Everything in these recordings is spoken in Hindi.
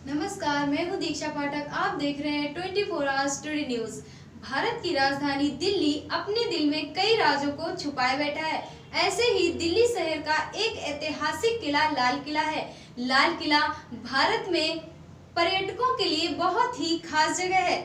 नमस्कार, मैं हूँ दीक्षा पाठक। आप देख रहे हैं 24 आवर्स टुडे न्यूज। भारत की राजधानी दिल्ली अपने दिल में कई राजों को छुपाए बैठा है। ऐसे ही दिल्ली शहर का एक ऐतिहासिक किला लाल किला है। लाल किला भारत में पर्यटकों के लिए बहुत ही खास जगह है।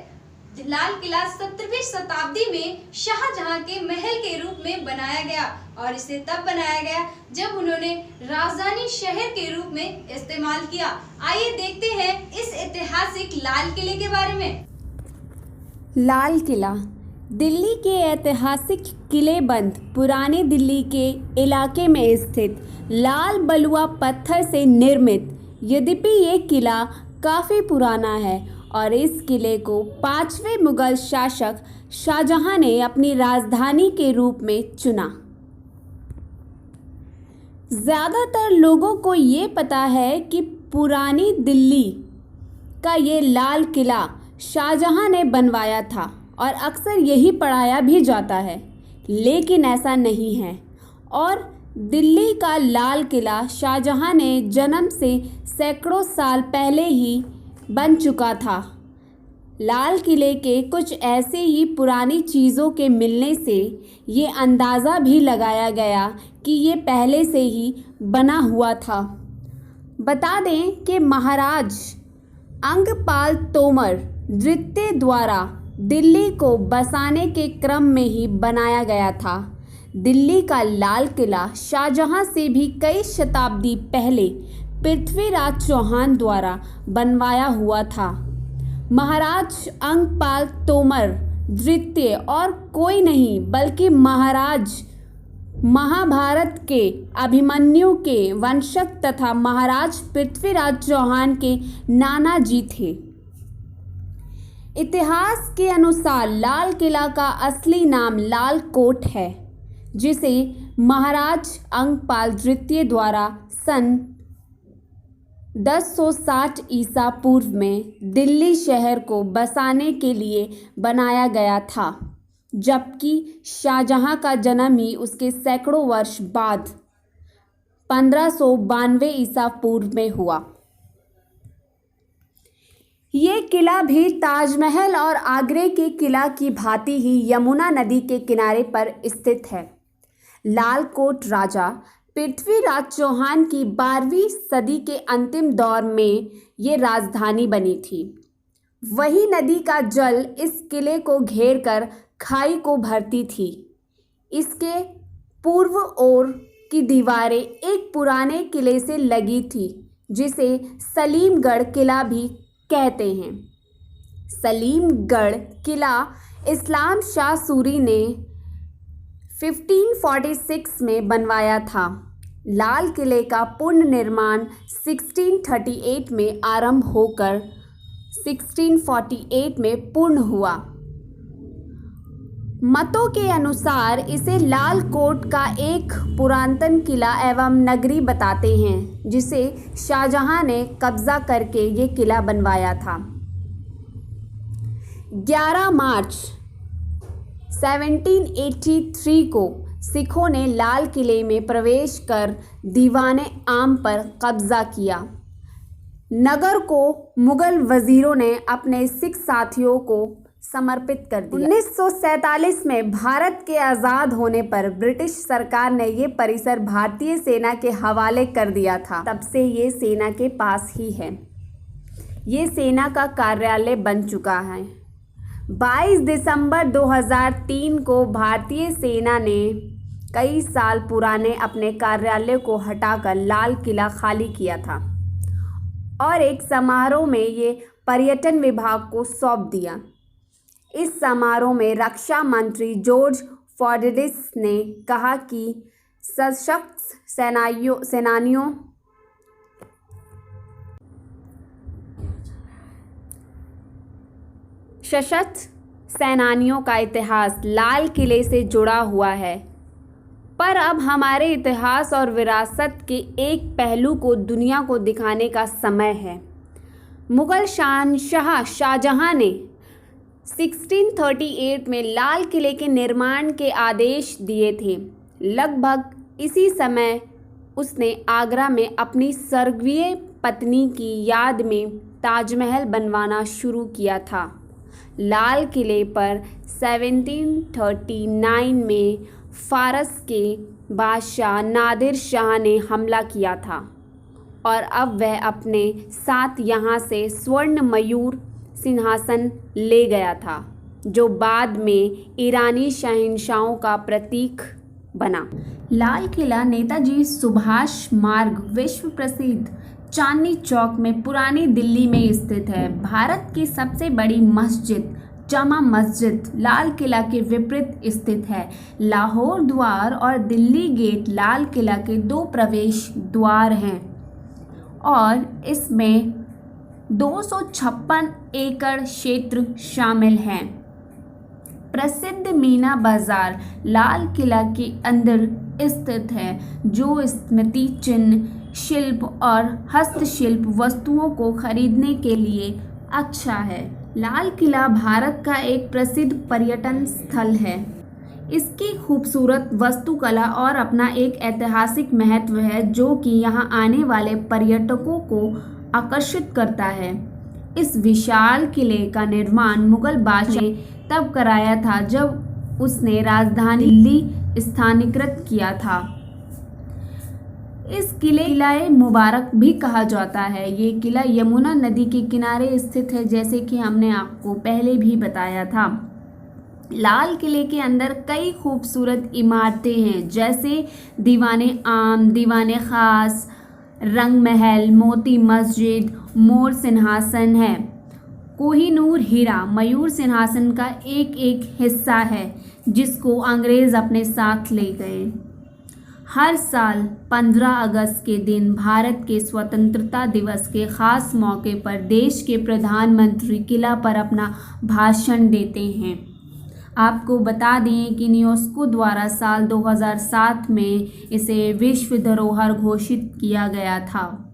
लाल किला 17वीं शताब्दी में शाहजहां के महल के रूप में बनाया गया और इसे तब बनाया गया जब उन्होंने राजधानी शहर के रूप में इस्तेमाल किया। आइए देखते हैं इस ऐतिहासिक लाल किले के बारे में। लाल किला दिल्ली के ऐतिहासिक किलेबंद पुरानी दिल्ली के इलाके में स्थित लाल बलुआ पत्थर से निर्मित। यद्यपि ये किला काफ़ी पुराना है और इस किले को 5वें मुगल शासक शाहजहां ने अपनी राजधानी के रूप में चुना। ज़्यादातर लोगों को ये पता है कि पुरानी दिल्ली का ये लाल किला शाहजहां ने बनवाया था और अक्सर यही पढ़ाया भी जाता है, लेकिन ऐसा नहीं है। और दिल्ली का लाल किला शाहजहां ने जन्म से सैकड़ों साल पहले ही बन चुका था। लाल किले के कुछ ऐसे ही पुरानी चीज़ों के मिलने से ये अंदाज़ा भी लगाया गया कि ये पहले से ही बना हुआ था। बता दें कि महाराज अंगपाल तोमर द्वितीय द्वारा दिल्ली को बसाने के क्रम में ही बनाया गया था। दिल्ली का लाल किला शाहजहां से भी कई शताब्दी पहले पृथ्वीराज चौहान द्वारा बनवाया हुआ था। महाराज अंगपाल तोमर द्वितीय और कोई नहीं बल्कि महाराज महाभारत के अभिमन्यु के वंशज तथा महाराज पृथ्वीराज चौहान के नाना जी थे। इतिहास के अनुसार लाल किला का असली नाम लाल कोट है, जिसे महाराज अंगपाल द्वितीय द्वारा सन 1060 ईसा पूर्व में दिल्ली शहर को बसाने के लिए बनाया गया था, जबकि शाहजहां का जन्म ही उसके सैकड़ों वर्ष बाद 1592 ईसा पूर्व में हुआ। ये किला भी ताजमहल और आगरे के किला की भांति ही यमुना नदी के किनारे पर स्थित है। लाल कोट राजा पृथ्वीराज चौहान की 12वीं सदी के अंतिम दौर में ये राजधानी बनी थी। वही नदी का जल इस किले को घेर कर खाई को भरती थी। इसके पूर्व ओर की दीवारें एक पुराने किले से लगी थी, जिसे सलीमगढ़ किला भी कहते हैं। सलीमगढ़ किला इस्लाम शाह सूरी ने 1546 में बनवाया था। लाल किले का पुनर्निर्माण 1638 में आरंभ होकर 1648 में पूर्ण हुआ। मतों के अनुसार इसे लाल कोट का एक पुरातन किला एवं नगरी बताते हैं, जिसे शाहजहां ने कब्जा करके ये किला बनवाया था। 11 मार्च 1783 को सिखों ने लाल किले में प्रवेश कर दीवाने आम पर कब्जा किया। नगर को मुगल वजीरों ने अपने सिख साथियों को समर्पित कर दिया। 1947 में भारत के आज़ाद होने पर ब्रिटिश सरकार ने ये परिसर भारतीय सेना के हवाले कर दिया था। तब से ये सेना के पास ही है। ये सेना का कार्यालय बन चुका है। 22 दिसंबर 2003 को भारतीय सेना ने कई साल पुराने अपने कार्यालय को हटाकर लाल किला खाली किया था और एक समारोह में ये पर्यटन विभाग को सौंप दिया। इस समारोह में रक्षा मंत्री जॉर्ज फर्डिनांड ने कहा कि सशस्त्र सेनानियों का इतिहास लाल किले से जुड़ा हुआ है। पर अब हमारे इतिहास और विरासत के एक पहलू को दुनिया को दिखाने का समय है। मुगल शहंशाह शाहजहां ने 1638 में लाल किले के निर्माण के आदेश दिए थे। लगभग इसी समय उसने आगरा में अपनी स्वर्गीय पत्नी की याद में ताजमहल बनवाना शुरू किया था। लाल किले पर 1739 में फ़ारस के बादशाह नादिर शाह ने हमला किया था और अब वह अपने साथ यहाँ से स्वर्ण मयूर सिंहासन ले गया था, जो बाद में ईरानी शहंशाहों का प्रतीक बना। लाल किला नेताजी सुभाष मार्ग विश्व प्रसिद्ध चांदनी चौक में पुरानी दिल्ली में स्थित है। भारत की सबसे बड़ी मस्जिद जामा मस्जिद लाल किला के विपरीत स्थित है। लाहौर द्वार और दिल्ली गेट लाल किला के 2 प्रवेश द्वार हैं और इसमें 256 एकड़ क्षेत्र शामिल हैं। प्रसिद्ध मीना बाजार लाल किला के अंदर स्थित है, जो स्मृति चिन्ह, शिल्प और हस्तशिल्प वस्तुओं को खरीदने के लिए अच्छा है। लाल किला भारत का एक प्रसिद्ध पर्यटन स्थल है। इसकी खूबसूरत वास्तुकला और अपना एक ऐतिहासिक महत्व है, जो कि यहाँ आने वाले पर्यटकों को आकर्षित करता है। इस विशाल किले का निर्माण मुगल बादशाह ने तब कराया था जब उसने राजधानी दिल्ली स्थानीकृत किया था। इस किले मुबारक भी कहा जाता है। ये किला यमुना नदी के किनारे स्थित है, जैसे कि हमने आपको पहले भी बताया था। लाल किले के अंदर कई खूबसूरत इमारतें हैं, जैसे दीवाने आम, दीवाने ख़ास, रंग महल, मोती मस्जिद, मोर सिंहासन है। कोहिनूर हीरा मयूर सिंहासन का एक हिस्सा है, जिसको अंग्रेज़ अपने साथ ले गए। हर साल 15 अगस्त के दिन भारत के स्वतंत्रता दिवस के ख़ास मौके पर देश के प्रधानमंत्री किला पर अपना भाषण देते हैं। आपको बता दें कि यूनेस्को द्वारा साल 2007 में इसे विश्व धरोहर घोषित किया गया था।